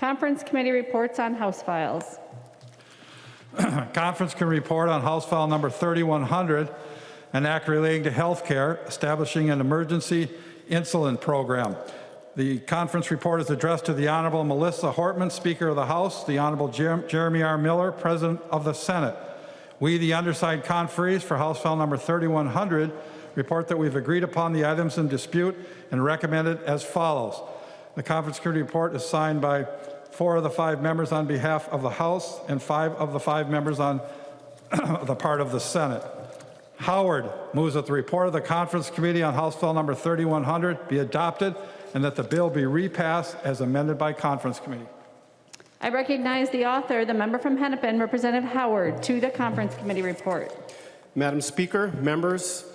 Conference Committee reports on House files. Conference can report on House File number 3100, an act relating to health care, establishing an emergency insulin program. The conference report is addressed to the Honorable Melissa Hortman, Speaker of the House, the Honorable Jeremy R. Miller, President of the Senate. We, the undersigned conferees for House File number 3100, report that we've agreed upon the items in dispute and recommended as follows. The Conference Committee report is signed by 4 of the 5 members on behalf of the House and 5 of the 5 members on the part of the Senate. Howard moves that the report of the Conference Committee on House File number 3100 be adopted and that the bill be repassed as amended by Conference Committee. I recognize the author, the member from Hennepin, Representative Howard, to the Conference Committee report. Madam Speaker, members,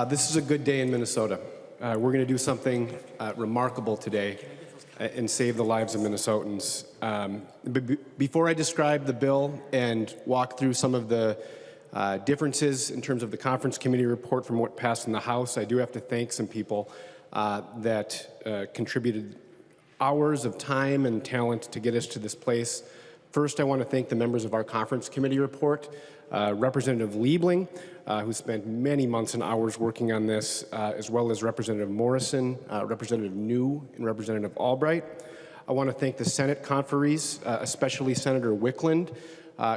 this is a good day in Minnesota. We're going to do something remarkable today and save the lives of Minnesotans. Before I describe the bill and walk through some of the differences in terms of the Conference Committee report from what passed in the House, I do have to thank some people that contributed hours of time and talent to get us to this place. First, I want to thank the members of our Conference Committee report, Representative Liebling, who spent many months and hours working on this, as well as Representative Morrison, Representative New, and Representative Albright. I want to thank the Senate conferees, especially Senator Wickland,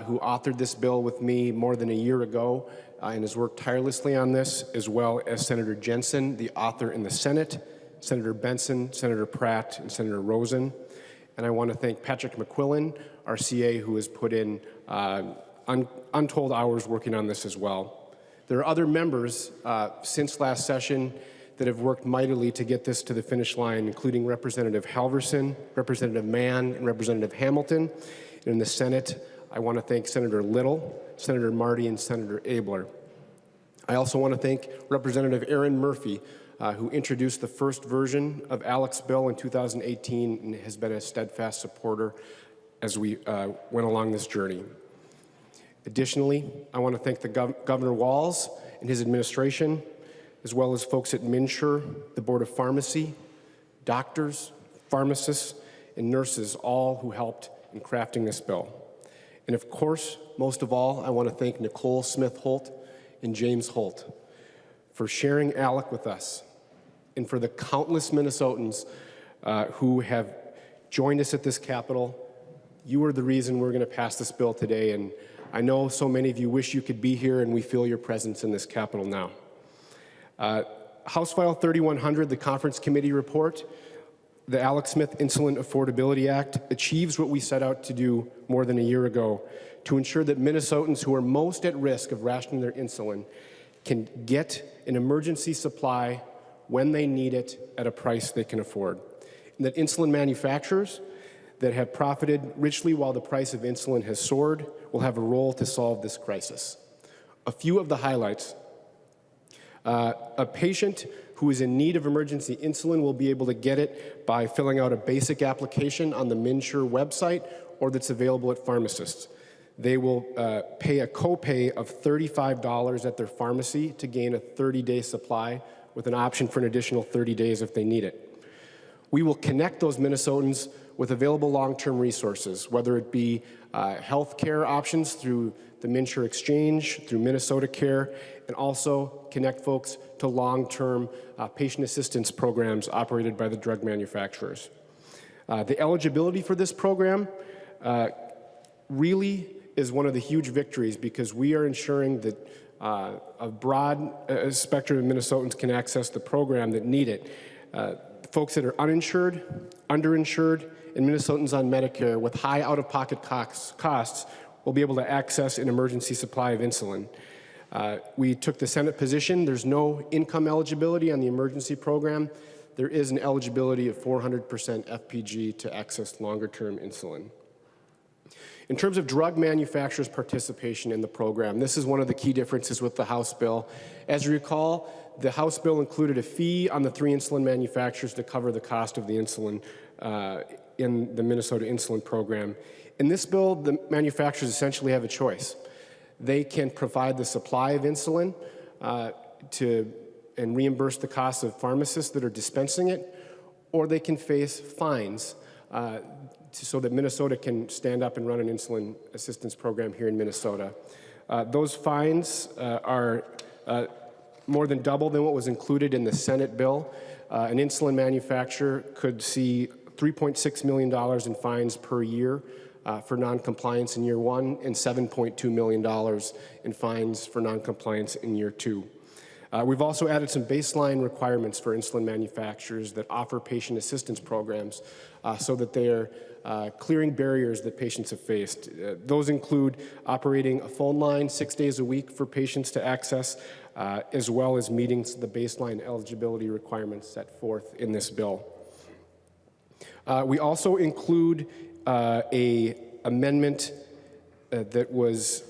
who authored this bill with me more than a year ago and has worked tirelessly on this, as well as Senator Jensen, the author in the Senate, Senator Benson, Senator Pratt, and Senator Rosen. And I want to thank Patrick McQuillan, our CA, who has put in untold hours working on this as well. There are other members since last session that have worked mightily to get this to the finish line, including Representative Halverson, Representative Mann, and Representative Hamilton. And in the Senate, I want to thank Senator Little, Senator Marty, and Senator Abler. I also want to thank Representative Aaron Murphy, who introduced the first version of Alec's bill in 2018 and has been a steadfast supporter as we went along this journey. Additionally, I want to thank Governor Walz and his administration, as well as folks at MNsure, the Board of Pharmacy, doctors, pharmacists, and nurses, all who helped in crafting this bill. And of course, most of all, I want to thank Nicole Smith-Holt and James Holt for sharing Alec with us, and for the countless Minnesotans who have joined us at this Capitol. You are the reason we're going to pass this bill today, and I know so many of you wish you could be here, and we feel your presence in this Capitol now. House File 3100, the Conference Committee report, the Alec Smith Insulin Affordability Act achieves what we set out to do more than a year ago to ensure that Minnesotans who are most at risk of rationing their insulin can get an emergency supply when they need it at a price they can afford. And that insulin manufacturers that have profited richly while the price of insulin has soared will have a role to solve this crisis. A few of the highlights. A patient who is in need of emergency insulin will be able to get it by filling out a basic application on the MNsure website or that's available at pharmacists. They will pay a copay of $35 at their pharmacy to gain a 30-day supply with an option for an additional 30 days if they need it. We will connect those Minnesotans with available long-term resources, whether it be health care options through the MNsure Exchange, through Minnesota Care, and also connect folks to long-term patient assistance programs operated by the drug manufacturers. The eligibility for this program really is one of the huge victories because we are ensuring that a broad spectrum of Minnesotans can access the program that need it. Folks that are uninsured, underinsured, and Minnesotans on Medicare with high out-of-pocket costs will be able to access an emergency supply of insulin. We took the Senate position. There's no income eligibility on the emergency program. There is an eligibility of 400% FPG to access longer-term insulin. In terms of drug manufacturers' participation in the program, this is one of the key differences with the House bill. As you recall, the House bill included a fee on the 3 insulin manufacturers to cover the cost of the insulin in the Minnesota insulin program. In this bill, the manufacturers essentially have a choice. They can provide the supply of insulin and reimburse the costs of pharmacists that are dispensing it, or they can face fines so that Minnesota can stand up and run an insulin assistance program here in Minnesota. Those fines are more than double than what was included in the Senate bill. An insulin manufacturer could see $3.6 million in fines per year for noncompliance in year one, and $7.2 million in fines for noncompliance in year two. We've also added some baseline requirements for insulin manufacturers that offer patient assistance programs so that they are clearing barriers that patients have faced. Those include operating a phone line 6 days a week for patients to access, as well as meeting the baseline eligibility requirements set forth in this bill. We also include an amendment that was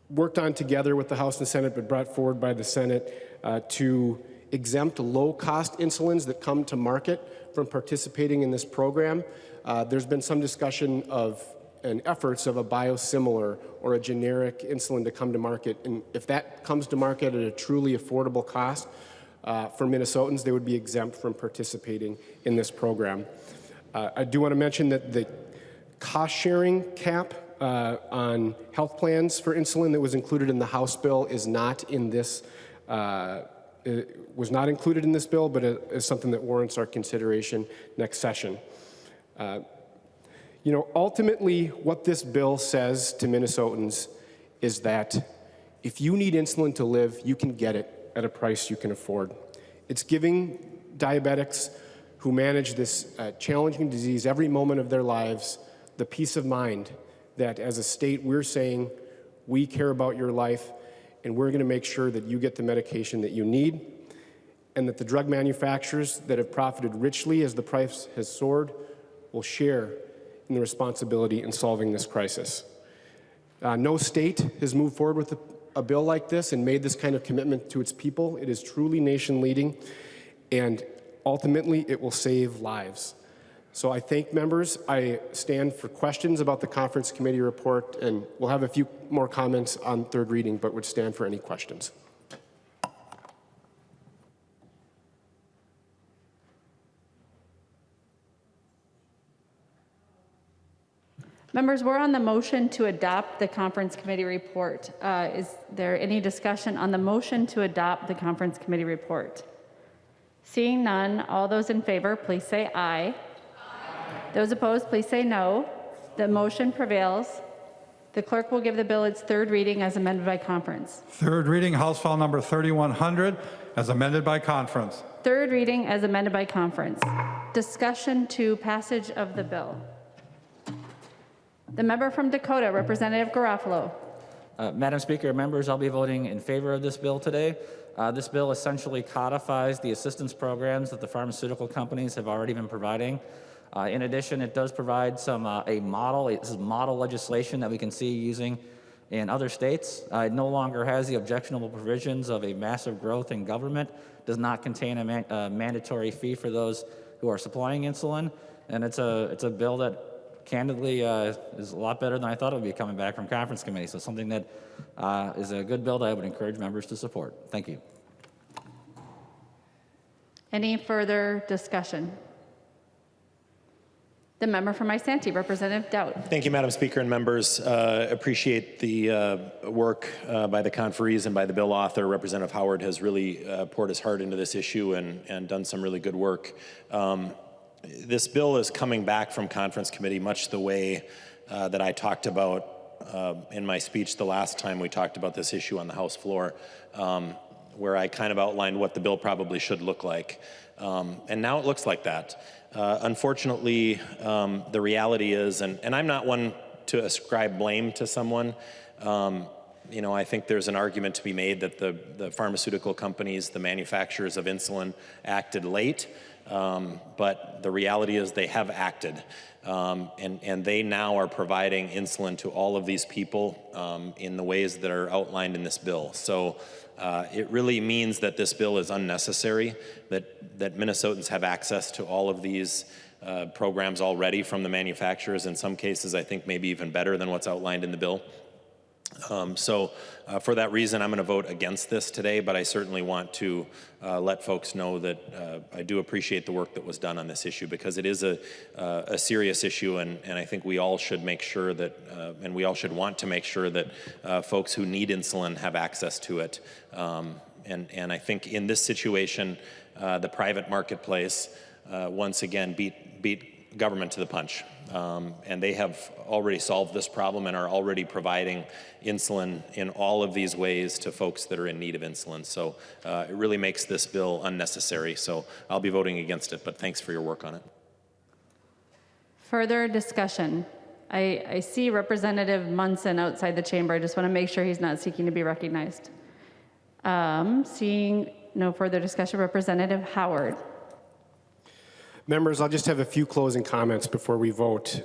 worked on together with the House and Senate, but brought forward by the Senate to exempt low-cost insulins that come to market from participating in this program. There's been some discussion of and efforts of a biosimilar or a generic insulin to come to market, and if that comes to market at a truly affordable cost for Minnesotans, they would be exempt from participating in this program. I do want to mention that the cost-sharing cap on health plans for insulin that was included in the House bill is not in this, was not included in this bill, but it is something that warrants our consideration next session. You know, ultimately, what this bill says to Minnesotans is that if you need insulin to live, you can get it at a price you can afford. It's giving diabetics who manage this challenging disease every moment of their lives the peace of mind that as a state we're saying we care about your life and we're going to make sure that you get the medication that you need, and that the drug manufacturers that have profited richly as the price has soared will share in the responsibility in solving this crisis. No state has moved forward with a bill like this and made this kind of commitment to its people. It is truly nation-leading, and ultimately it will save lives. So I thank members. I stand for questions about the conference committee report, and we'll have a few more comments on third reading, but would stand for any questions. Members, we're on the motion to adopt the conference committee report. Is there any discussion on the motion to adopt the conference committee report? Seeing none, all those in favor, please say aye. Those opposed, please say no. The motion prevails. The clerk will give the bill its third reading as amended by conference. Third reading, House File Number 3100, as amended by conference. Third reading as amended by conference. Discussion to passage of the bill. The member from Dakota, Representative Garofalo. Madam Speaker, members, I'll be voting in favor of this bill today. This bill essentially codifies the assistance programs that the pharmaceutical companies have already been providing. In addition, it does provide some this is model legislation that we can see using in other states. It no longer has the objectionable provisions of a massive growth in government, does not contain a mandatory fee for those who are supplying insulin, and it's a bill that candidly is a lot better than I thought it would be coming back from conference committee. So something that is a good bill that I would encourage members to support. Thank you. Any further discussion? The member from Isanti, Representative Dowd. Thank you, Madam Speaker and members. Appreciate the work by the conferees and by the bill author. Representative Howard has really poured his heart into this issue and done some really good work. This bill is coming back from conference committee much the way that I talked about in my speech the last time we talked about this issue on the House floor, where I kind of outlined what the bill probably should look like. And now it looks like that. Unfortunately, the reality is, and I'm not one to ascribe blame to someone, you know, I think there's an argument to be made that the pharmaceutical companies, the manufacturers of insulin, acted late. But the reality is they have acted, and they now are providing insulin to all of these people in the ways that are outlined in this bill. So it really means that this bill is unnecessary, that Minnesotans have access to all of these programs already from the manufacturers. In some cases, I think maybe even better than what's outlined in the bill. For that reason, I'm going to vote against this today, but I certainly want to let folks know that I do appreciate the work that was done on this issue, because it is a serious issue, and I think we all should make sure that, and we all should want to make sure that folks who need insulin have access to it. And I think in this situation, the private marketplace once again beat government to the punch. And they have already solved this problem and are already providing insulin in all of these ways to folks that are in need of insulin. So it really makes this bill unnecessary. So I'll be voting against it, but thanks for your work on it. Further discussion. I see Representative Munson outside the chamber. I just want to make sure he's not seeking to be recognized. Seeing no further discussion, Representative Howard. Members, I'll just have a few closing comments before we vote.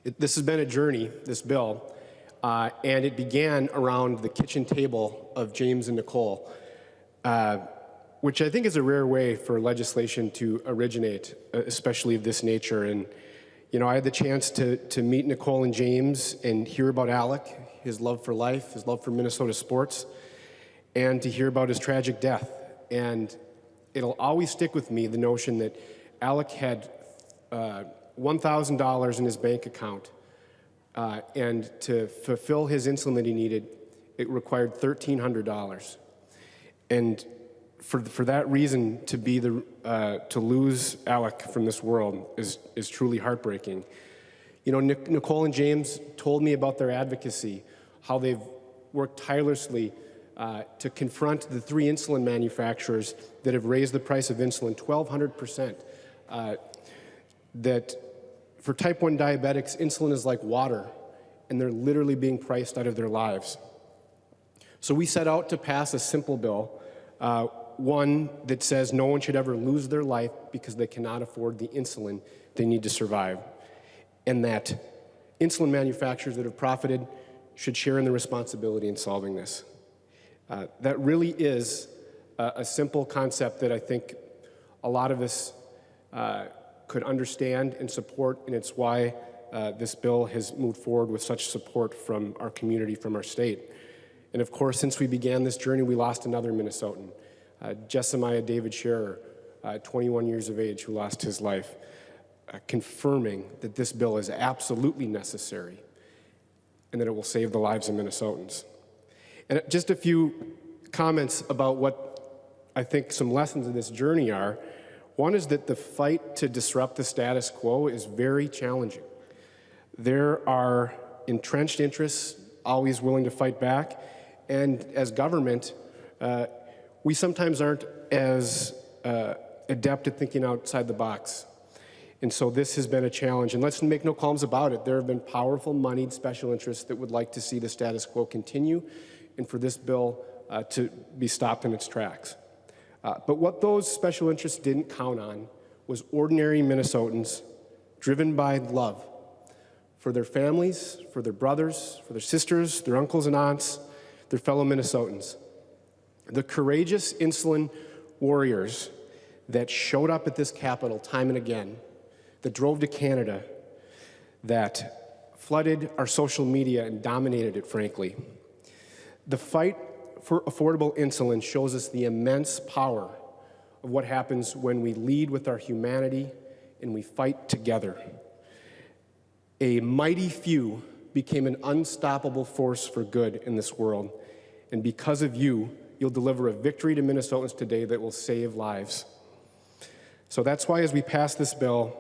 This has been a journey, this bill, and it began around the kitchen table of James and Nicole, which I think is a rare way for legislation to originate, especially of this nature. And, you know, I had the chance to meet Nicole and James and hear about Alec, his love for life, his love for Minnesota sports, and to hear about his tragic death. And it'll always stick with me, the notion that Alec had $1,000 in his bank account, and to fulfill his insulin that he needed, it required $1,300. And for that reason, to lose Alec from this world is truly heartbreaking. You know, Nicole and James told me about their advocacy, how they've worked tirelessly to confront the 3 insulin manufacturers that have raised the price of insulin 1,200%. That for type 1 diabetics, insulin is like water, and they're literally being priced out of their lives. So we set out to pass a simple bill, one that says no one should ever lose their life because they cannot afford the insulin they need to survive, and that insulin manufacturers that have profited should share in the responsibility in solving this. That really is a simple concept that I think a lot of us could understand and support, and it's why this bill has moved forward with such support from our community, from our state. And of course, since we began this journey, we lost another Minnesotan, Jessamiah David Scherer, 21 years of age, who lost his life, confirming that this bill is absolutely necessary and that it will save the lives of Minnesotans. And just a few comments about what I think some lessons of this journey are. One is that the fight to disrupt the status quo is very challenging. There are entrenched interests always willing to fight back, and as government, we sometimes aren't as adept at thinking outside the box. And so this has been a challenge, and let's make no qualms about it. There have been powerful, moneyed special interests that would like to see the status quo continue, and for this bill to be stopped in its tracks. But what those special interests didn't count on was ordinary Minnesotans driven by love for their families, for their brothers, for their sisters, their uncles and aunts, their fellow Minnesotans. The courageous insulin warriors that showed up at this Capitol time and again, that drove to Canada, that flooded our social media and dominated it, frankly. The fight for affordable insulin shows us the immense power of what happens when we lead with our humanity and we fight together. A mighty few became an unstoppable force for good in this world, and because of you, you'll deliver a victory to Minnesotans today that will save lives. So that's why as we pass this bill,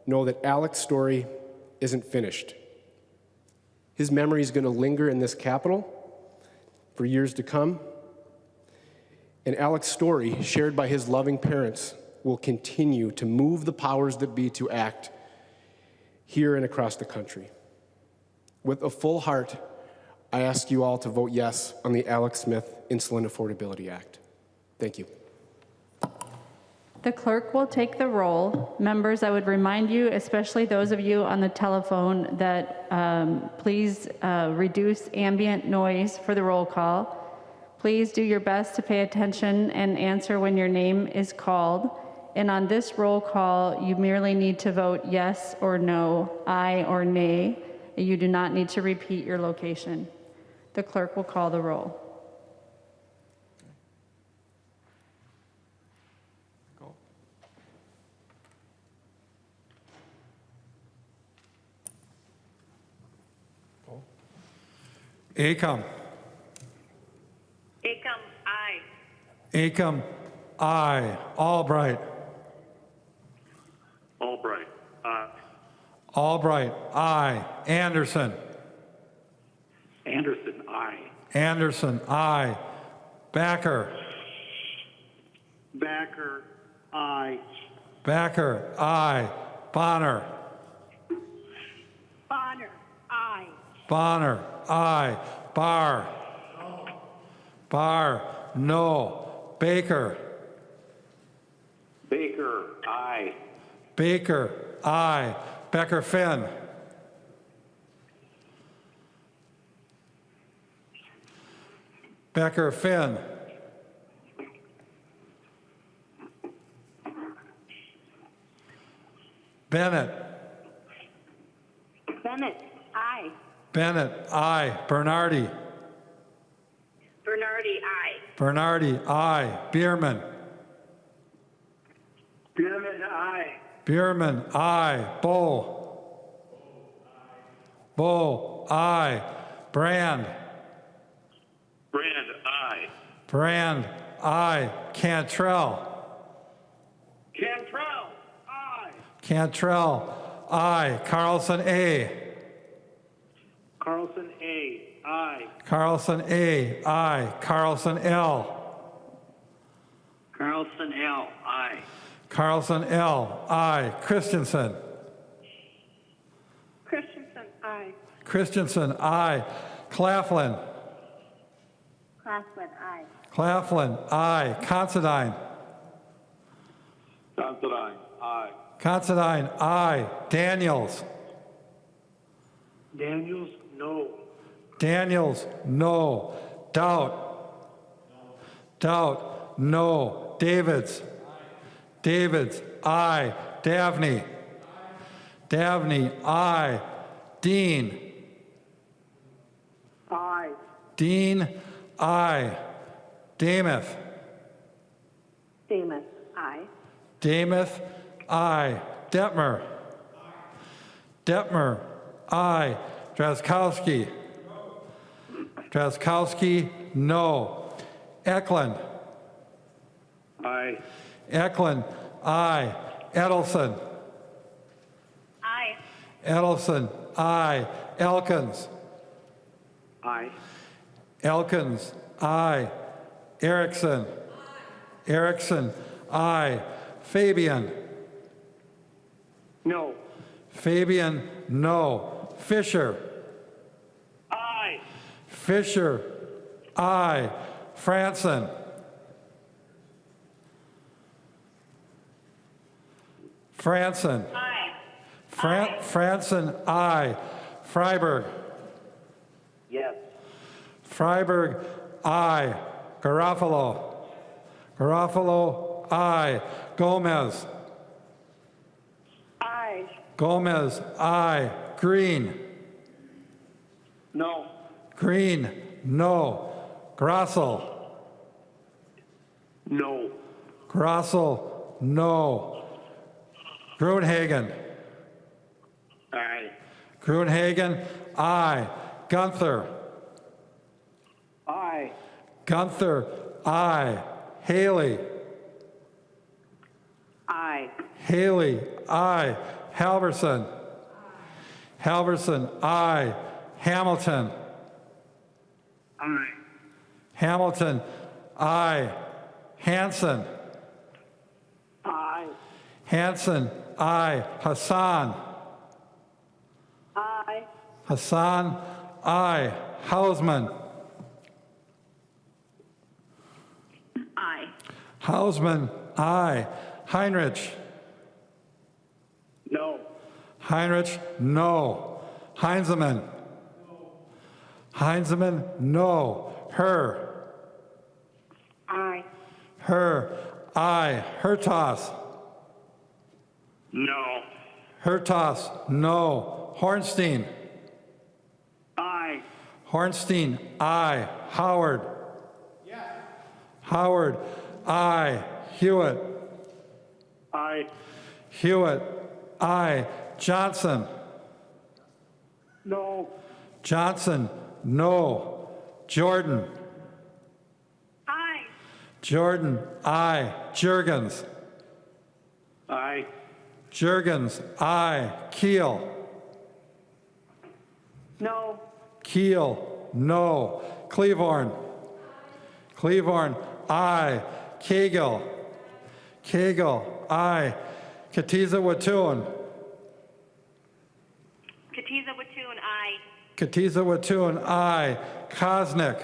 know that Alec's story isn't finished. His memory is going to linger in this Capitol for years to come. And Alec's story, shared by his loving parents, will continue to move the powers that be to act here and across the country. With a full heart, I ask you all to vote yes on the Alec Smith Insulin Affordability Act. Thank you. The clerk will take the roll. Members, I would remind you, especially those of you on the telephone, that please reduce ambient noise for the roll call. Please do your best to pay attention and answer when your name is called. And on this roll call, you merely need to vote yes or no, aye or nay. and you do not need to repeat your location. The clerk will call the roll. Acom. Acom, aye. Acom, aye. Albright. Albright, aye. Albright, aye. Anderson. Anderson, aye. Anderson, aye. Backer. Backer, aye. Backer, aye. Bonner. Bonner, aye. Bonner, aye. Barr. Barr, no. Baker. Baker, aye. Baker, aye. Becker Finn. Becker Finn. Bennett. Bennett, aye. Bennett, aye. Bernardi. Bernardi, aye. Bernardi, aye. Bierman. Bierman, aye. Bierman, aye. Bow. Bow, aye. Brand. Brand, aye. Brand, aye. Cantrell. Cantrell, aye. Cantrell, aye. Carlson, A. Carlson, A, aye. Carlson, A, aye. Carlson, L. Carlson, L, aye. Carlson, L, aye. Christensen. Christensen, aye. Christensen, aye. Claflin. Claflin, aye. Claflin, aye. Considine. Considine, aye. Considine, aye. Daniels. Daniels, no. Daniels, no. Doubt. Doubt, no. Davids. Davids, aye. Davney. Davney, aye. Dean. Aye. Dean, aye. Damath. Damus, aye. Damath, aye. Detmer. Detmer, aye. Drazkowski. Drazkowski, no. Eklund. Aye. Eklund, aye. Edelson. Aye. Edelson, aye. Elkins. Aye. Elkins, aye. Erickson. Erickson, aye. Fabian. No. Fabian, no. Fisher. Aye. Fisher, aye. Franson. Franson. Aye. Franson, aye. Freiberg. Yes. Freiberg, aye. Garofalo. Garofalo, aye. Gomez. Aye. Gomez, aye. Green. No. Green, no. Grossel. No. Grossel, no. Gruenhagen. Aye. Gruenhagen, aye. Gunther. Aye. Gunther, aye. Haley. Aye. Haley, aye. Halverson. Halverson, aye. Hamilton. Aye. Hamilton, aye. Hanson. Aye. Hanson, aye. Hassan. Aye. Hassan, aye. Hausman. Aye. Hausman, aye. Heinrich. No. Heinrich, no. Heinzemann. Heinzemann, no. Her. Aye. Her, aye. Hertas. No. Hertas, no. Hornstein. Hornstein, aye. Howard. Howard, aye. Hewitt. Aye. Hewitt, aye. Johnson. No. Johnson, no. Jordan. Aye. Jordan, aye. Jurgens. Aye. Jurgens, aye. Keel. No. Keel, no. Cleavorn. Cleavorn, aye. Cagle. Cagle, aye. Katiza Watun. Katiza Watun, aye. Katiza Watun, aye. Kosnick.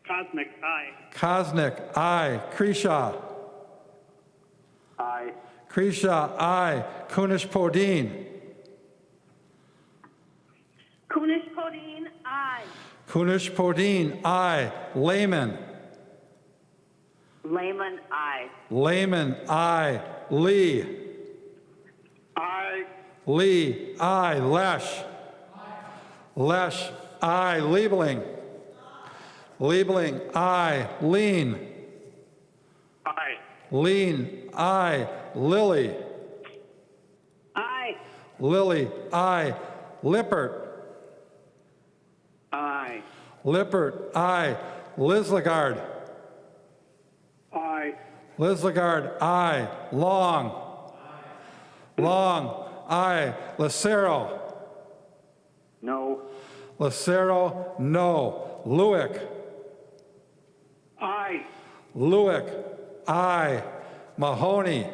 Cosmic, aye. Kosnick, aye. Kreshaw. Aye. Kreshaw, aye. Kunish Podine. Kunish Podine, aye. Kunish Podine, aye. Lehman. Lehman, aye. Lehman, aye. Lee. Aye. Lee, aye. Lesh. Lesh, aye. Liebling. Liebling, aye. Lean. Aye. Lean, aye. Lilly. Aye. Lilly, aye. Lippert. Aye. Lippert, aye. Lislagard. Aye. Lislagard, aye. Long. Long, aye. Lucero. No. Lucero, no. Lewick. Aye. Lewick, aye. Mahoney.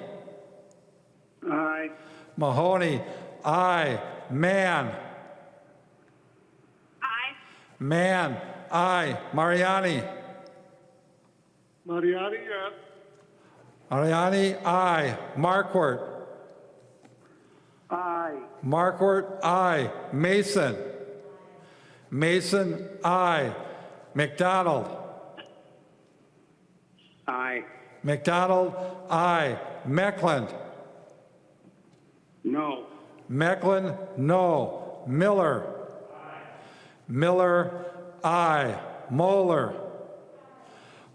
Aye. Mahoney, aye. Mann. Aye. Mann, aye. Mariani. Mariani, yes. Mariani, aye. Markwart. Aye. Markwart, aye. Mason. Mason, aye. McDonald. Aye. McDonald, aye. Meckland. No. Meckland, no. Miller. Miller, aye. Moeller.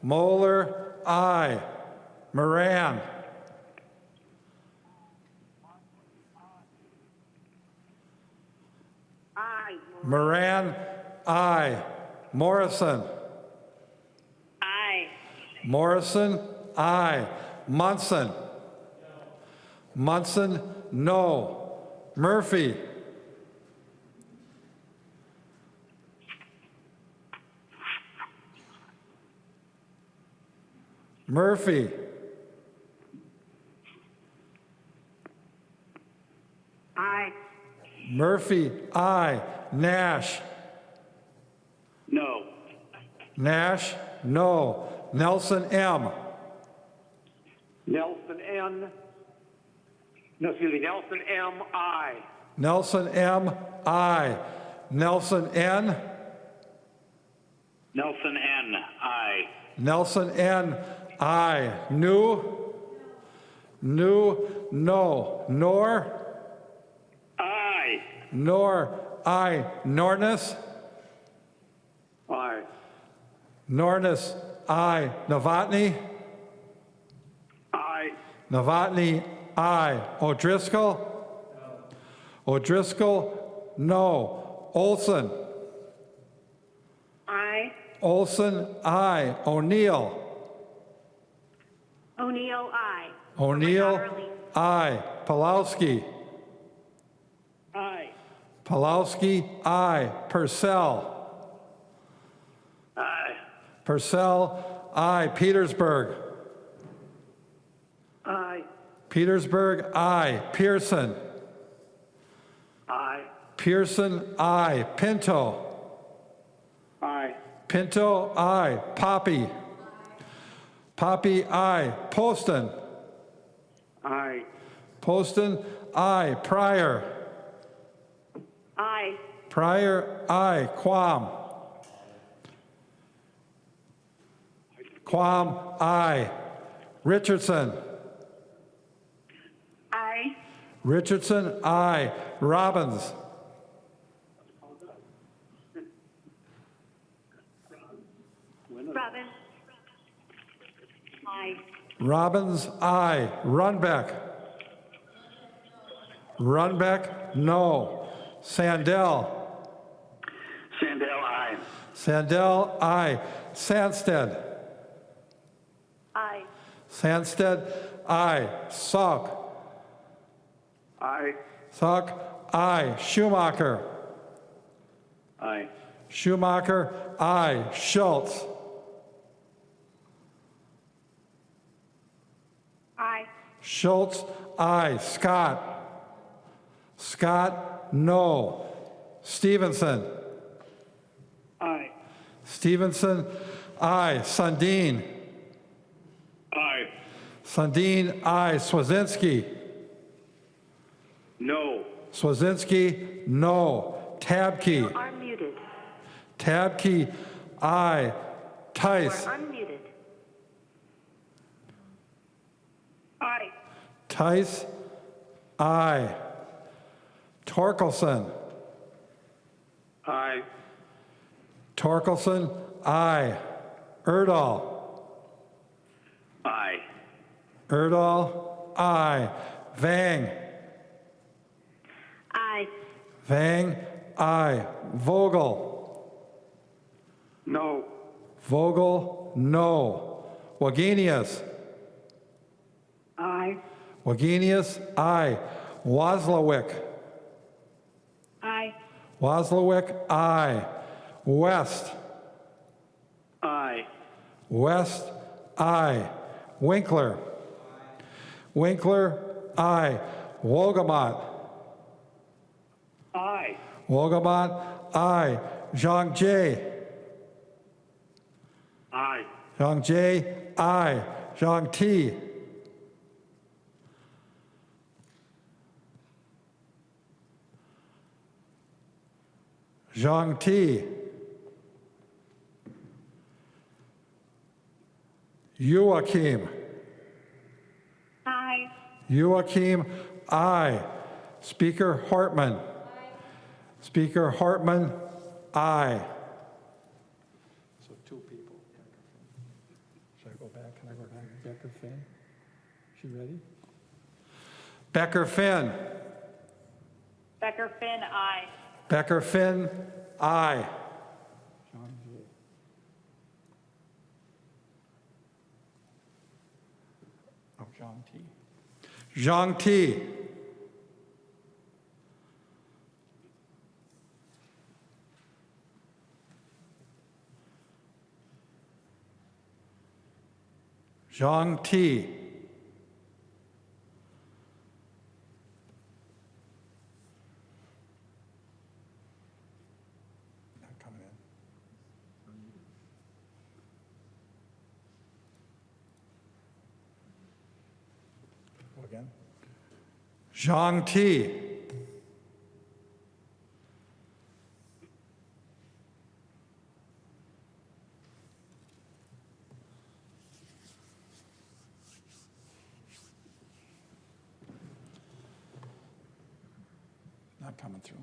Moeller, aye. Moran. Aye. Moran, aye. Morrison. Aye. Morrison, aye. Munson. Munson, no. Murphy. Murphy. Aye. Murphy, aye. Nash. No. Nash, no. Nelson M. Nelson N. No, excuse me. Nelson M. I. Nelson M, aye. Nelson N. Nelson N. I. Nelson N, aye. New. New, no. Nor. Aye. Nor, aye. Nornis. Aye. Nornis, aye. Novotny. Aye. Novotny, aye. O'Driscoll. O'Driscoll, no. Olson. Aye. Olson, aye. O'Neill. O'Neill, aye. O'Neill, Early. aye. Pulowski. Aye. Pulowski, aye. Purcell. Aye. Purcell, aye. Petersburg. Aye. Petersburg, aye. Pearson. Aye. Pearson, aye. Pinto. Aye. Pinto, aye. Poppy. Poppy, aye. Poston. Aye. Poston, aye. Pryor. Aye. Pryor, aye. Quam. Quam, aye. Richardson. Aye. Richardson, aye. Robbins. Aye. Robbins, aye. Runbeck. Runbeck, no. Sandell. Sandell, aye. Sandell, aye. Sandsted. Aye. Sandsted, aye. Salk. Aye. Salk, aye. Schumacher. Aye. Schumacher, aye. Schultz. Aye. Schultz, aye. Scott. Scott, no. Stevenson. Aye. Stevenson, aye. Sundin. Aye. Sundin, aye. Swazinski. No. Swazinski, no. Tabke. Are muted. Tabke, aye. Tice. Unmuted. Aye. Tice, aye. Torkelson. Aye. Torkelson, aye. Erdahl. Aye. Erdahl, aye. Vang. Aye. Vang, aye. Vogel. No. Vogel, no. Wagenius. Aye. Wagenius, aye. Waslawick. Aye. Waslawick, aye. West. Aye. West, aye. Winkler. Winkler, aye. Wolgamott. Aye. Wolgamott, aye. Zhang Jie. Aye. Zhang Jie, aye. Zhang Ti. Zhang Ti. Joachim. Aye. Joachim, aye. Speaker Hartman. Speaker Hartman, aye. So two people. Should I go back? Can I go back? Becker Finn? She ready? Becker Finn. Becker Finn, aye. Becker Finn, aye. Oh, Zhang Ti. Zhang Ti. Zhang Ti. Not coming in. Go again. Zhang Ti. Not coming through.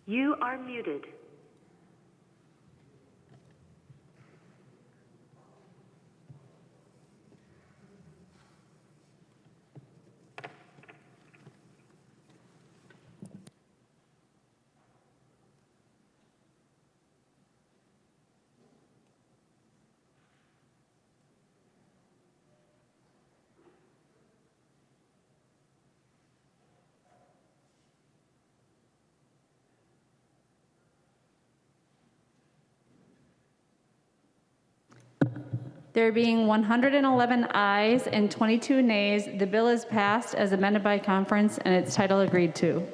You are muted. There being 111 ayes and 22 nays, the bill is passed as amended by conference and its title agreed to.